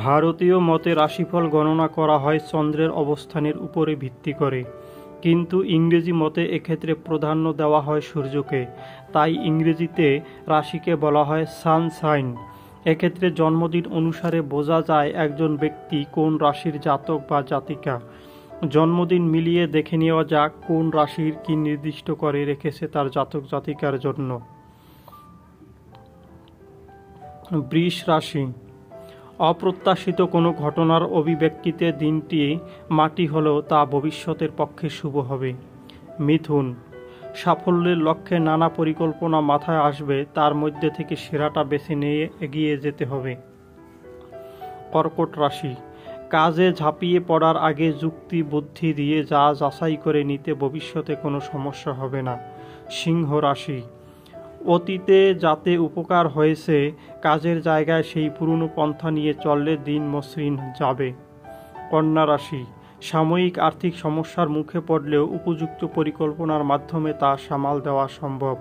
ভারতীয় মতে রাশিফল গণনা করা হয় চন্দ্রের অবস্থানের উপরে ভিত্তি করে, কিন্তু ইংরেজি মতে এক্ষেত্রে প্রাধান্য দেওয়া হয় সূর্যকে। তাই ইংরেজিতে রাশিকে বলা হয় সান সাইন। এক্ষেত্রে জন্মদিন অনুসারে বোঝা যায় একজন ব্যক্তি কোন রাশির জাতক বা জাতিকা। জন্মদিন মিলিয়ে দেখে নেওয়া যাক কোন রাশির কি নির্দিষ্ট করে রেখেছে তার জাতক জাতিকার জন্য। বৃষ রাশি। অপ্রত্যাশিত কোনো ঘটনার অভিব্যক্তিতে দিনটি মাটি হলেও তা ভবিষ্যতের পক্ষে শুভ হবে। মিথুন। সাফল্যের লক্ষ্যে নানা পরিকল্পনা মাথায় আসবে, তার মধ্যে থেকে সেরাটা বেছে নিয়ে এগিয়ে যেতে হবে। কর্কট রাশি। কাজে ঝাঁপিয়ে পড়ার আগে যুক্তি বুদ্ধি দিয়ে যা যাচাই করে নিতে ভবিষ্যতে কোনো সমস্যা হবে না। সিংহ রাশি। অতীতে যাতে উপকার হয়েছে, কাজের জায়গায় সেই পুরনো পন্থা নিয়ে চললে দিন মসৃণ যাবে। কন্যা রাশি। সাময়িক আর্থিক সমস্যার মুখে পড়লেও উপযুক্ত পরিকল্পনার মাধ্যমে তা সামাল দেওয়া সম্ভব।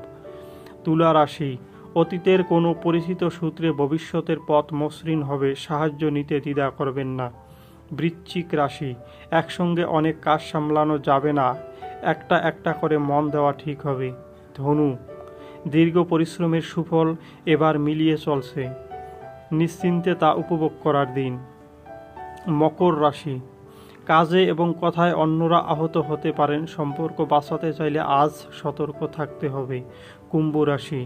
তুলা রাশি। অতীতের কোনো পরিচিত সূত্রে ভবিষ্যতের পথ মসৃণ হবে, সাহায্য নিতে দ্বিধা করবেন না। বৃশ্চিক রাশি। একসঙ্গে অনেক কাজ সামলানো যাবে না, একটা একটা করে মন দেওয়া ঠিক হবে। ধনু। দীর্ঘ পরিশ্রমের সুফল এবার মিলিয়ে চলছে, নিশ্চিন্তে তা উপভোগ করার দিন। মকর রাশি। কাজে এবং কথায় অন্যরা আহত হতে পারেন, সম্পর্ক বাঁচাতে চাইলে আজ সতর্ক থাকতে হবে। কুম্ভ রাশি।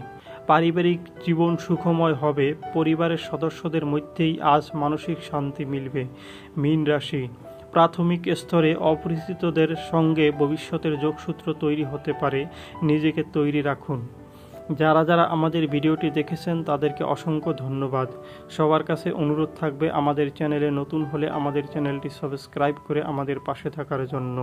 পারিবারিক জীবন সুখময় হবে, পরিবারের সদস্যদের মধ্যেই আজ মানসিক শান্তি মিলবে। মীন রাশি। প্রাথমিক স্তরে অপরিচিতদের সঙ্গে ভবিষ্যতের যোগসূত্র তৈরি হতে পারে, নিজেকে তৈরি রাখুন। যারা যারা আমাদের ভিডিওটি দেখেছেন তাদেরকে অসংখ্য ধন্যবাদ। সবার কাছে অনুরোধ থাকবে আমাদের চ্যানেলে নতুন হলে আমাদের চ্যানেলটি সাবস্ক্রাইব করে আমাদের পাশে থাকার জন্য।